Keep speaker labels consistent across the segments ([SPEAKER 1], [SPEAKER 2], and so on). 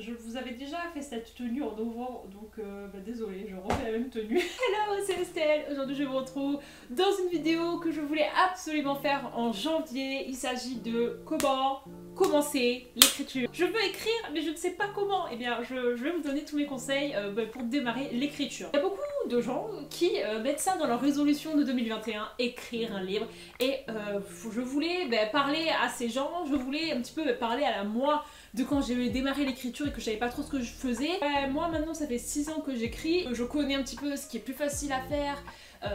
[SPEAKER 1] je vous avais déjà fait cette tenue en novembre, donc désolée, je refais la même tenue. Hello, c'est Estelle. Aujourd'hui je vous retrouve dans une vidéo que je voulais absolument faire en janvier. Il s'agit de comment commencer l'écriture. Je veux écrire mais je ne sais pas comment. Eh bien je vais vous donner tous mes conseils pour démarrer l'écriture. Il y a beaucoup de gens qui mettent ça dans leur résolution de 2021, écrire un livre. Et je voulais parler à ces gens, je voulais un petit peu parler à la moi de quand j'ai démarré l'écriture et que je savais pas trop ce que je faisais. Moi maintenant ça fait 6 ans que j'écris, je connais un petit peu ce qui est plus facile à faire,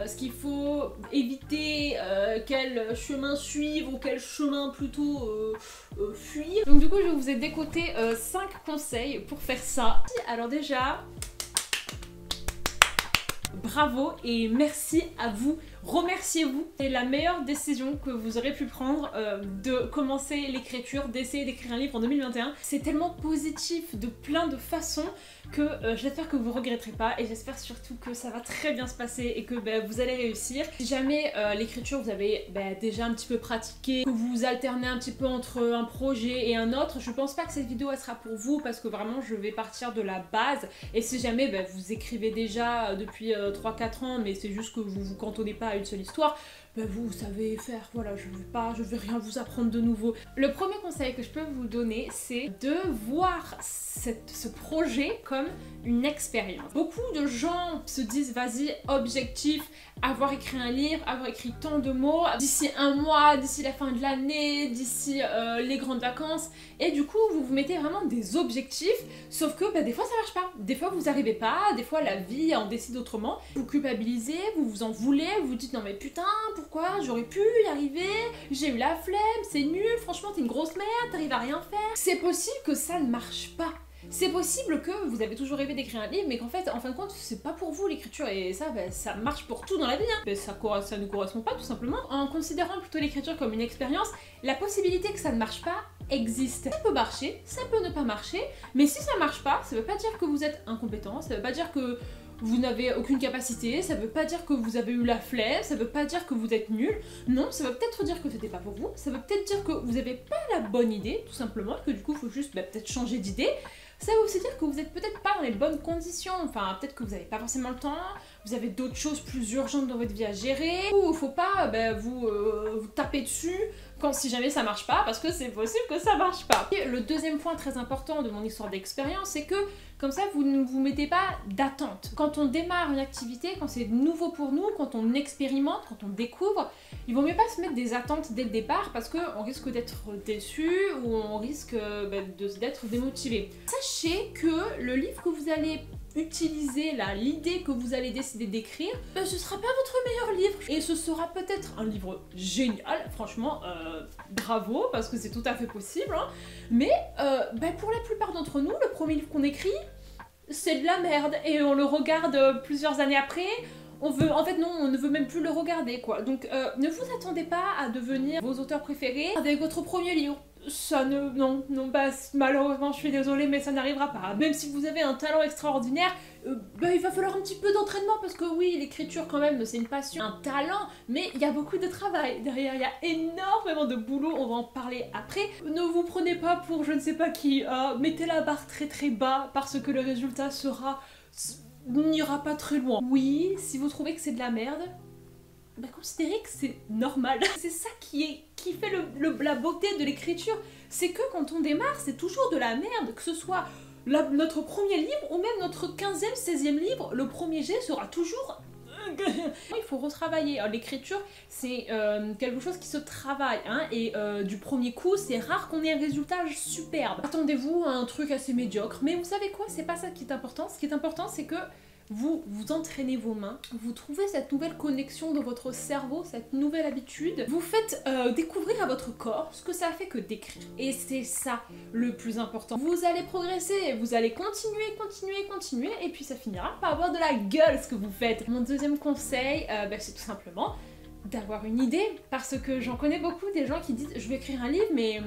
[SPEAKER 1] ce qu'il faut éviter, quel chemin suivre ou quel chemin plutôt fuir. Donc du coup je vous ai décoté 5 conseils pour faire ça. Alors déjà, bravo et merci à vous, remerciez-vous. C'est la meilleure décision que vous aurez pu prendre de commencer l'écriture, d'essayer d'écrire un livre en 2021. C'est tellement positif de plein de façons que j'espère que vous regretterez pas et j'espère surtout que ça va très bien se passer et que vous allez réussir. Si jamais l'écriture vous avez déjà un petit peu pratiqué, que vous alternez un petit peu entre un projet et un autre, je pense pas que cette vidéo elle sera pour vous parce que vraiment je vais partir de la base et si jamais vous écrivez déjà depuis 3-4 ans mais c'est juste que vous vous cantonnez pas à une seule histoire, vous savez faire, voilà, je vais rien vous apprendre de nouveau. Le premier conseil que je peux vous donner, c'est de voir ce projet comme une expérience. Beaucoup de gens se disent, vas-y, objectif, avoir écrit un livre, avoir écrit tant de mots, d'ici un mois, d'ici la fin de l'année, d'ici les grandes vacances, et du coup, vous vous mettez vraiment des objectifs, sauf que des fois ça marche pas, des fois vous arrivez pas, des fois la vie en décide autrement, vous culpabilisez, vous vous en voulez, vous vous dites non mais putain, pourquoi j'aurais pu y arriver, j'ai eu la flemme, c'est nul, franchement t'es une grosse merde, t'arrives à rien faire. C'est possible que ça ne marche pas. C'est possible que vous avez toujours rêvé d'écrire un livre mais qu'en fait en fin de compte c'est pas pour vous l'écriture et ça ça marche pour tout dans la vie hein. Ça ne correspond pas tout simplement. En considérant plutôt l'écriture comme une expérience, la possibilité que ça ne marche pas existe. Ça peut marcher, ça peut ne pas marcher, mais si ça marche pas, ça veut pas dire que vous êtes incompétent, ça veut pas dire que vous n'avez aucune capacité, ça veut pas dire que vous avez eu la flemme, ça veut pas dire que vous êtes nul, non, ça veut peut-être dire que c'était pas pour vous, ça veut peut-être dire que vous avez pas la bonne idée, tout simplement, et que du coup il faut juste peut-être changer d'idée. Ça veut aussi dire que vous êtes peut-être pas dans les bonnes conditions, enfin peut-être que vous n'avez pas forcément le temps, vous avez d'autres choses plus urgentes dans votre vie à gérer, ou il faut pas vous taper dessus si jamais ça marche pas, parce que c'est possible que ça marche pas. Et le deuxième point très important de mon histoire d'expérience, c'est que comme ça vous ne vous mettez pas d'attente. Quand on démarre une activité, quand c'est nouveau pour nous, quand on expérimente, quand on découvre, il vaut mieux pas se mettre des attentes dès le départ parce qu'on risque d'être déçu ou on risque d'être démotivé. Sachez que le livre que vous allez utiliser là, l'idée que vous allez décider d'écrire, ce sera pas votre meilleur livre et ce sera peut-être un livre génial, franchement bravo parce que c'est tout à fait possible hein. Mais pour la plupart d'entre nous, le premier livre qu'on écrit c'est de la merde et on le regarde plusieurs années après. On ne veut même plus le regarder quoi. Donc ne vous attendez pas à devenir vos auteurs préférés avec votre premier livre. Ça non, malheureusement je suis désolée mais ça n'arrivera pas. Même si vous avez un talent extraordinaire, il va falloir un petit peu d'entraînement parce que oui, l'écriture quand même c'est une passion, un talent, mais il y a beaucoup de travail derrière, il y a énormément de boulot, on va en parler après. Ne vous prenez pas pour je ne sais pas qui, mettez la barre très très bas parce que le résultat n'ira pas très loin. Oui, si vous trouvez que c'est de la merde, considérez que c'est normal. C'est ça qui fait la beauté de l'écriture. C'est que quand on démarre, c'est toujours de la merde. Que ce soit notre premier livre ou même notre 15e, 16e livre, le premier jet sera toujours... Il faut retravailler. L'écriture, c'est quelque chose qui se travaille. Hein, et du premier coup, c'est rare qu'on ait un résultat superbe. Attendez-vous à un truc assez médiocre. Mais vous savez quoi? C'est pas ça qui est important. Ce qui est important, c'est que vous entraînez vos mains, vous trouvez cette nouvelle connexion dans votre cerveau, cette nouvelle habitude, vous faites découvrir à votre corps ce que ça a fait que d'écrire. Et c'est ça le plus important. Vous allez progresser, vous allez continuer, et puis ça finira par avoir de la gueule ce que vous faites. Mon deuxième conseil, c'est tout simplement d'avoir une idée, parce que j'en connais beaucoup des gens qui disent je vais écrire un livre mais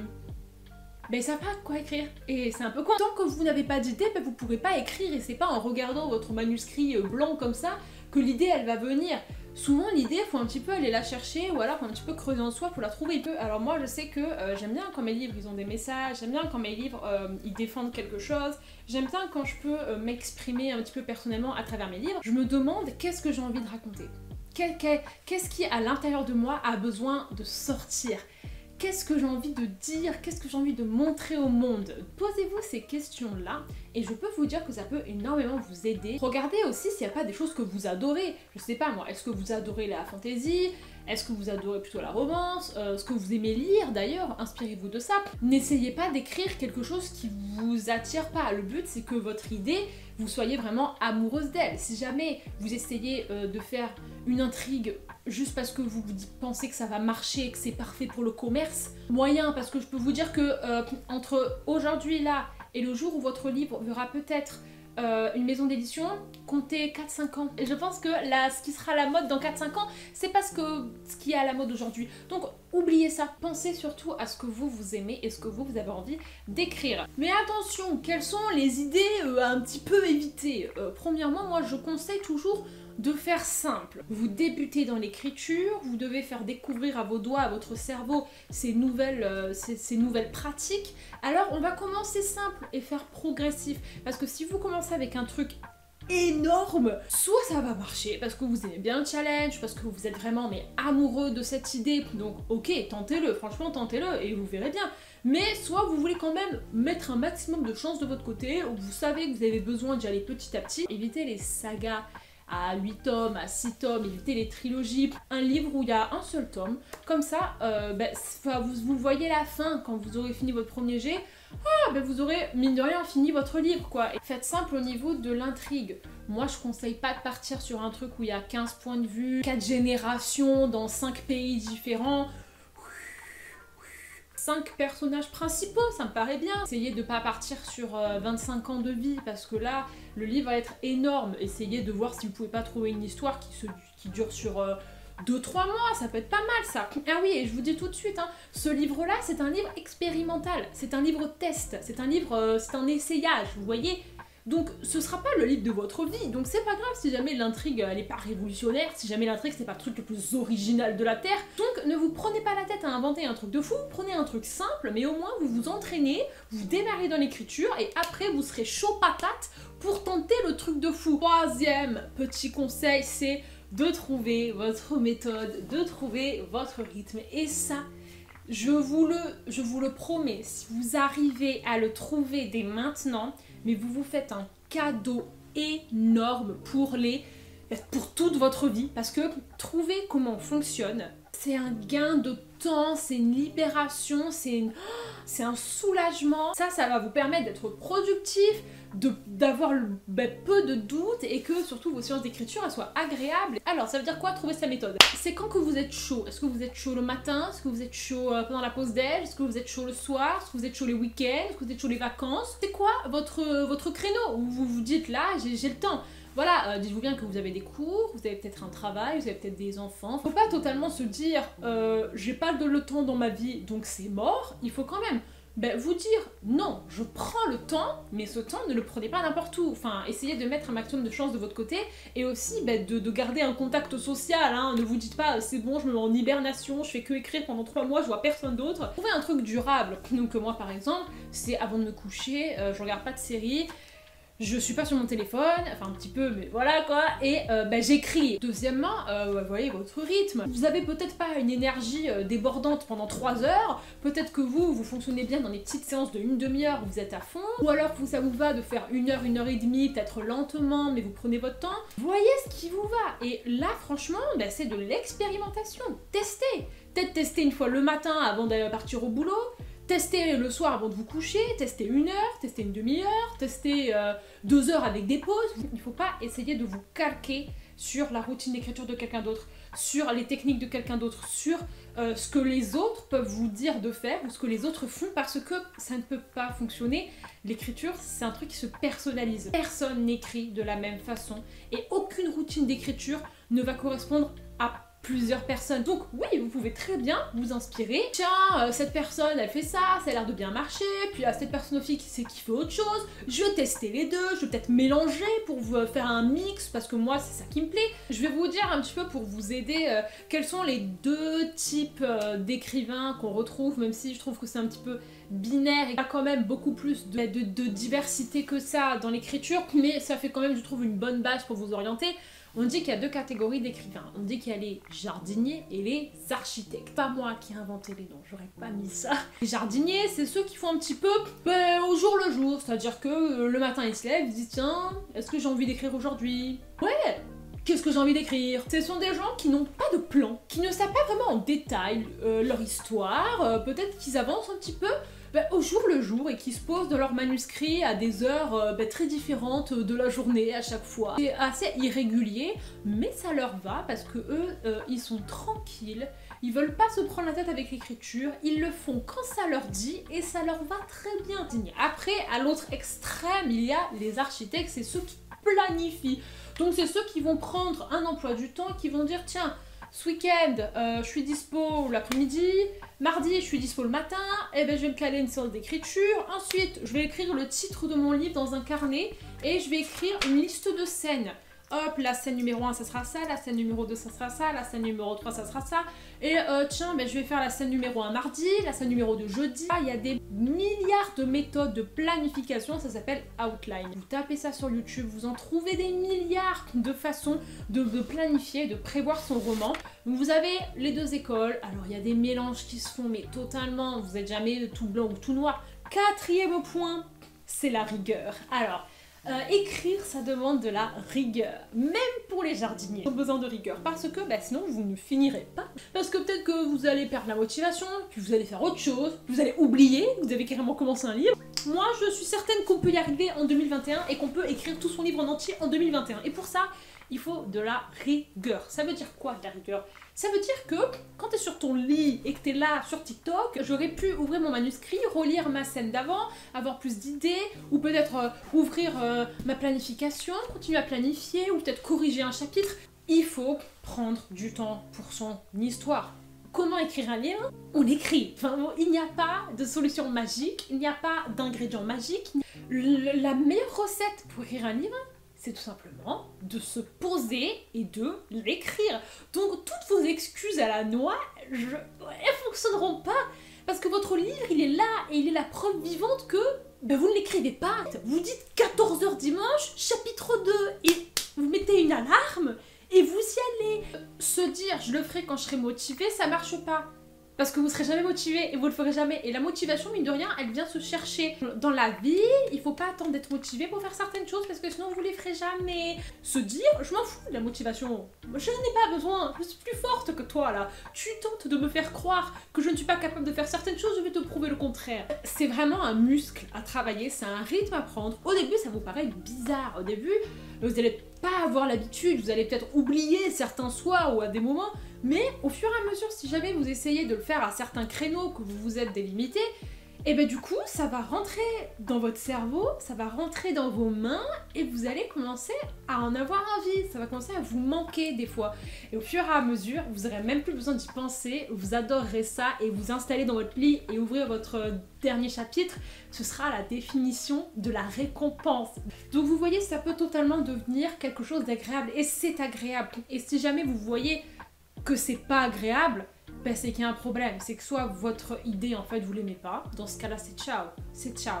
[SPEAKER 1] ils savent pas quoi écrire et c'est un peu quoi. Tant que vous n'avez pas d'idée, vous pourrez pas écrire et c'est pas en regardant votre manuscrit blanc comme ça que l'idée elle va venir. souvent l'idée, faut un petit peu aller la chercher ou alors faut un petit peu creuser en soi pour la trouver. Alors moi je sais que j'aime bien quand mes livres ils ont des messages, j'aime bien quand mes livres ils défendent quelque chose, j'aime bien quand je peux m'exprimer un petit peu personnellement à travers mes livres. Je me demande qu'est-ce que j'ai envie de raconter, qu'est-ce qui à l'intérieur de moi a besoin de sortir. Qu'est-ce que j'ai envie de dire? Qu'est-ce que j'ai envie de montrer au monde? Posez-vous ces questions-là et je peux vous dire que ça peut énormément vous aider. Regardez aussi s'il n'y a pas des choses que vous adorez. Je sais pas moi, est-ce que vous adorez la fantasy? Est-ce que vous adorez plutôt la romance? Ce que vous aimez lire d'ailleurs? Inspirez-vous de ça. N'essayez pas d'écrire quelque chose qui vous attire pas. Le but c'est que votre idée, vous soyez vraiment amoureuse d'elle. Si jamais vous essayez de faire une intrigue juste parce que vous pensez que ça va marcher, que c'est parfait pour le commerce, moyen, parce que je peux vous dire que entre aujourd'hui là et le jour où votre livre verra peut-être une maison d'édition, comptez 4-5 ans. Et je pense que ce qui sera la mode dans 4-5 ans, c'est pas ce qui est à la mode aujourd'hui. Donc oubliez ça, pensez surtout à ce que vous aimez et ce que vous avez envie d'écrire. Mais attention, quelles sont les idées à un petit peu éviter? Premièrement, moi je conseille toujours de faire simple. Vous débutez dans l'écriture, vous devez faire découvrir à vos doigts, à votre cerveau ces nouvelles pratiques. Alors on va commencer simple et faire progressif. Parce que si vous commencez avec un truc énorme, soit ça va marcher parce que vous aimez bien le challenge, parce que vous êtes vraiment amoureux de cette idée, donc ok, tentez-le, franchement tentez-le et vous verrez bien. Mais soit vous voulez quand même mettre un maximum de chance de votre côté, où vous savez que vous avez besoin d'y aller petit à petit. Évitez les sagas à 8 tomes, à 6 tomes, évitez les trilogies, un livre où il y a un seul tome, comme ça vous voyez la fin quand vous aurez fini votre premier jet, vous aurez mine de rien fini votre livre quoi. Et faites simple au niveau de l'intrigue. Moi je conseille pas de partir sur un truc où il y a 15 points de vue, 4 générations dans 5 pays différents, 5 personnages principaux, ça me paraît bien. Essayez de pas partir sur 25 ans de vie parce que là, le livre va être énorme. Essayez de voir si vous pouvez pas trouver une histoire qui dure sur 2-3 mois, ça peut être pas mal ça. Ah oui, et je vous dis tout de suite, ce livre-là, c'est un livre expérimental, c'est un livre test, c'est un essayage, vous voyez. Donc ce sera pas le livre de votre vie, donc c'est pas grave si jamais l'intrigue elle est pas révolutionnaire, si jamais l'intrigue c'est pas le truc le plus original de la Terre. Donc ne vous prenez pas la tête à inventer un truc de fou, prenez un truc simple, mais au moins vous vous entraînez, vous démarrez dans l'écriture et après vous serez chaud patate pour tenter le truc de fou. Troisième petit conseil, c'est de trouver votre méthode, de trouver votre rythme et ça, je vous le promets, si vous arrivez à le trouver dès maintenant, mais vous vous faites un cadeau énorme pour toute votre vie, parce que trouver comment on fonctionne, c'est un gain de temps, c'est une libération, c'est un soulagement. Ça va vous permettre d'être productif, d'avoir peu de doutes et que surtout vos séances d'écriture elles soient agréables. Alors ça veut dire quoi trouver sa méthode? C'est quand que vous êtes chaud. Est-ce que vous êtes chaud le matin? Est-ce que vous êtes chaud pendant la pause déj? Est-ce que vous êtes chaud le soir? Est-ce que vous êtes chaud les week-ends? Est-ce que vous êtes chaud les vacances? C'est quoi votre créneau où vous vous dites là j'ai le temps? Voilà, dites-vous bien que vous avez des cours, vous avez peut-être un travail, vous avez peut-être des enfants. Faut pas totalement se dire j'ai pas le temps dans ma vie donc c'est mort. Il faut quand même vous dire non, je prends le temps, mais ce temps ne le prenez pas n'importe où. Enfin, essayez de mettre un maximum de chance de votre côté et aussi de garder un contact social. Ne vous dites pas c'est bon, je me mets en hibernation, je fais que écrire pendant 3 mois, je vois personne d'autre. Trouvez un truc durable. Donc moi par exemple, c'est avant de me coucher, je regarde pas de série. Je suis pas sur mon téléphone, enfin un petit peu, mais voilà quoi, et j'écris. Deuxièmement, voyez votre rythme. Vous avez peut-être pas une énergie débordante pendant 3 heures, peut-être que vous fonctionnez bien dans des petites séances de 1 demi-heure où vous êtes à fond, ou alors que ça vous va de faire 1 heure, 1 heure et demie, peut-être lentement, mais vous prenez votre temps. Voyez ce qui vous va, et là franchement, c'est de l'expérimentation. Testez. Peut-être tester une fois le matin avant d'aller partir au boulot, testez le soir avant de vous coucher, testez 1 heure, testez 1 demi-heure, testez 2 heures avec des pauses. Il ne faut pas essayer de vous calquer sur la routine d'écriture de quelqu'un d'autre, sur les techniques de quelqu'un d'autre, sur ce que les autres peuvent vous dire de faire ou ce que les autres font parce que ça ne peut pas fonctionner. L'écriture, c'est un truc qui se personnalise. Personne n'écrit de la même façon et aucune routine d'écriture ne va correspondre à plusieurs personnes. Donc oui, vous pouvez très bien vous inspirer. Tiens, cette personne elle fait ça a l'air de bien marcher, puis cette personne aussi qui fait autre chose, je vais tester les deux, je vais peut-être mélanger pour vous faire un mix, parce que moi c'est ça qui me plaît. Je vais vous dire un petit peu pour vous aider quels sont les deux types d'écrivains qu'on retrouve, même si je trouve que c'est un petit peu binaire, il y a quand même beaucoup plus de diversité que ça dans l'écriture, mais ça fait quand même, je trouve, une bonne base pour vous orienter. On dit qu'il y a deux catégories d'écrivains. On dit qu'il y a les jardiniers et les architectes. Pas moi qui ai inventé les noms, j'aurais pas mis ça. Les jardiniers, c'est ceux qui font un petit peu au jour le jour. C'est-à-dire que le matin, ils se lèvent, ils se disent tiens, est-ce que j'ai envie d'écrire aujourd'hui? Ouais, qu'est-ce que j'ai envie d'écrire? Ce sont des gens qui n'ont pas de plan, qui ne savent pas vraiment en détail leur histoire. Peut-être qu'ils avancent un petit peu au jour le jour et qui se posent dans leur manuscrit à des heures très différentes de la journée à chaque fois. C'est assez irrégulier, mais ça leur va parce que eux, ils sont tranquilles, ils veulent pas se prendre la tête avec l'écriture, ils le font quand ça leur dit et ça leur va très bien. Après, à l'autre extrême, il y a les architectes, c'est ceux qui planifient. Donc c'est ceux qui vont prendre un emploi du temps et qui vont dire tiens, ce week-end, je suis dispo l'après-midi, mardi, je suis dispo le matin, et ben je vais me caler une séance d'écriture. Ensuite, je vais écrire le titre de mon livre dans un carnet et je vais écrire une liste de scènes. Hop, la scène numéro 1, ça sera ça, la scène numéro 2, ça sera ça, la scène numéro 3, ça sera ça. Et tiens, ben, je vais faire la scène numéro 1 mardi, la scène numéro 2 jeudi. Il y a des milliards de méthodes de planification, ça s'appelle Outline. Vous tapez ça sur YouTube, vous en trouvez des milliards de façons de planifier, de prévoir son roman. Donc vous avez les deux écoles, alors il y a des mélanges qui se font, mais totalement, vous n'êtes jamais tout blanc ou tout noir. Quatrième point, c'est la rigueur. Alors, écrire, ça demande de la rigueur, même pour les jardiniers. Ils ont besoin de rigueur parce que sinon vous ne finirez pas. Parce que peut-être que vous allez perdre la motivation, puis vous allez faire autre chose, vous allez oublier, vous avez carrément commencé un livre. Moi, je suis certaine qu'on peut y arriver en 2021 et qu'on peut écrire tout son livre en entier en 2021. Et pour ça, il faut de la rigueur. Ça veut dire quoi, de la rigueur? Ça veut dire que quand tu es sur ton lit et que tu es là sur TikTok, j'aurais pu ouvrir mon manuscrit, relire ma scène d'avant, avoir plus d'idées, ou peut-être ouvrir ma planification, continuer à planifier, ou peut-être corriger un chapitre. Il faut prendre du temps pour son histoire. Comment écrire un livre? On écrit. Enfin, il n'y a pas de solution magique, il n'y a pas d'ingrédients magiques. La meilleure recette pour écrire un livre, c'est tout simplement de se poser et de l'écrire. Donc toutes vos excuses à la noix, elles fonctionneront pas. Parce que votre livre, il est là et il est la preuve vivante que vous ne l'écrivez pas. Vous dites 14 h dimanche, chapitre 2, et vous mettez une alarme et vous y allez. Se dire je le ferai quand je serai motivée, ça marche pas. Parce que vous serez jamais motivé et vous le ferez jamais. Et la motivation, mine de rien, elle vient se chercher. Dans la vie, il faut pas attendre d'être motivé pour faire certaines choses parce que sinon vous les ferez jamais. Se dire, je m'en fous de la motivation. Je n'en ai pas besoin. Je suis plus forte que toi là. Tu tentes de me faire croire que je ne suis pas capable de faire certaines choses, je vais te prouver le contraire. C'est vraiment un muscle à travailler, c'est un rythme à prendre. Au début, ça vous paraît bizarre. Au début, vous n'allez pas avoir l'habitude, vous allez peut-être oublier certains soirs ou à des moments. Mais au fur et à mesure, si jamais vous essayez de le faire à certains créneaux que vous vous êtes délimité, et du coup, ça va rentrer dans votre cerveau, ça va rentrer dans vos mains et vous allez commencer à en avoir envie. Ça va commencer à vous manquer des fois. Et au fur et à mesure, vous n'aurez même plus besoin d'y penser, vous adorerez ça et vous installer dans votre lit et ouvrir votre dernier chapitre, ce sera la définition de la récompense. Donc vous voyez, ça peut totalement devenir quelque chose d'agréable et c'est agréable. Et si jamais vous voyez que c'est pas agréable, c'est qu'il y a un problème. C'est que soit votre idée, en fait, vous l'aimez pas. Dans ce cas-là, c'est ciao. C'est ciao.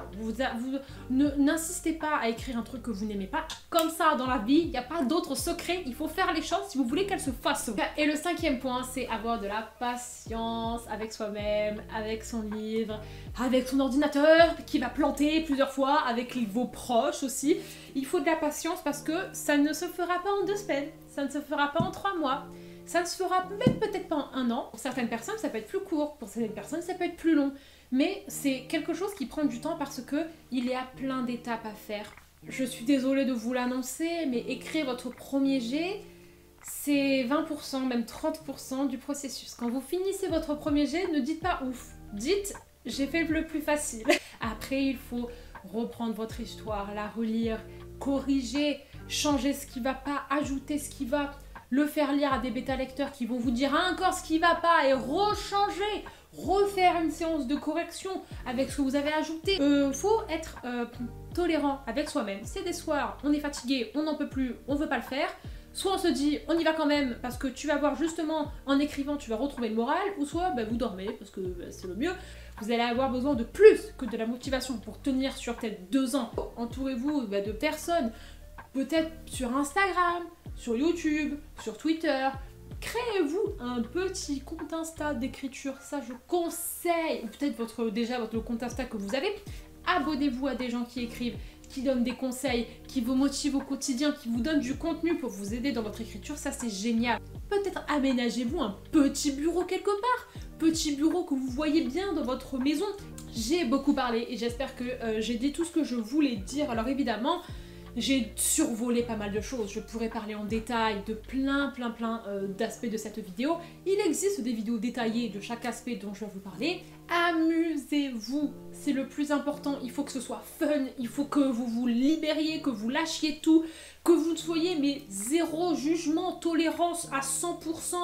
[SPEAKER 1] N'insistez pas à écrire un truc que vous n'aimez pas. Comme ça, dans la vie, il n'y a pas d'autre secret. Il faut faire les choses si vous voulez qu'elles se fassent. Et le cinquième point, c'est avoir de la patience avec soi-même, avec son livre, avec son ordinateur qui va planter plusieurs fois, avec vos proches aussi. Il faut de la patience parce que ça ne se fera pas en 2 semaines. Ça ne se fera pas en 3 mois. Ça ne se fera même peut-être pas en 1 an. Pour certaines personnes, ça peut être plus court. Pour certaines personnes, ça peut être plus long. Mais c'est quelque chose qui prend du temps parce que il y a plein d'étapes à faire. Je suis désolée de vous l'annoncer, mais écrire votre premier jet, c'est 20%, même 30% du processus. Quand vous finissez votre premier jet, ne dites pas ouf. Dites, j'ai fait le plus facile. Après, il faut reprendre votre histoire, la relire, corriger, changer ce qui va pas, ajouter ce qui va. le faire lire à des bêta-lecteurs qui vont vous dire encore ce qui va pas et rechanger, refaire une séance de correction avec ce que vous avez ajouté. Faut être tolérant avec soi-même. C'est des soirs, on est fatigué, on n'en peut plus, on veut pas le faire. Soit on se dit on y va quand même parce que tu vas voir justement en écrivant tu vas retrouver le moral, ou soit bah, vous dormez parce que bah, c'est le mieux. Vous allez avoir besoin de plus que de la motivation pour tenir sur peut-être 2 ans. Entourez-vous bah, de personnes, peut-être sur Instagram, sur YouTube, sur Twitter. Créez-vous un petit compte Insta d'écriture, ça je conseille. Ou peut-être votre compte Insta que vous avez. Abonnez-vous à des gens qui écrivent, qui donnent des conseils, qui vous motivent au quotidien, qui vous donnent du contenu pour vous aider dans votre écriture, ça c'est génial. Peut-être aménagez-vous un petit bureau quelque part, petit bureau que vous voyez bien dans votre maison. J'ai beaucoup parlé et j'espère que j'ai dit tout ce que je voulais dire. Alors évidemment, j'ai survolé pas mal de choses, je pourrais parler en détail de plein d'aspects de cette vidéo. Il existe des vidéos détaillées de chaque aspect dont je vais vous parler. Amusez-vous, c'est le plus important, il faut que ce soit fun, il faut que vous vous libériez, que vous lâchiez tout, que vous soyez mais zéro jugement, tolérance à 100%.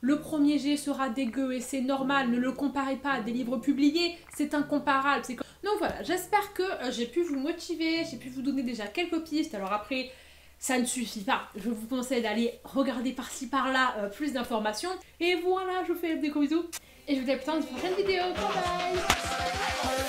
[SPEAKER 1] Le premier jet sera dégueu et c'est normal, ne le comparez pas à des livres publiés, c'est incomparable. Donc voilà, j'espère que j'ai pu vous motiver, j'ai pu vous donner déjà quelques pistes. Alors après, ça ne suffit pas. Je vous conseille d'aller regarder par-ci par-là plus d'informations. Et voilà, je vous fais des gros bisous. Et je vous dis à plus tard dans une prochaine vidéo. Bye bye.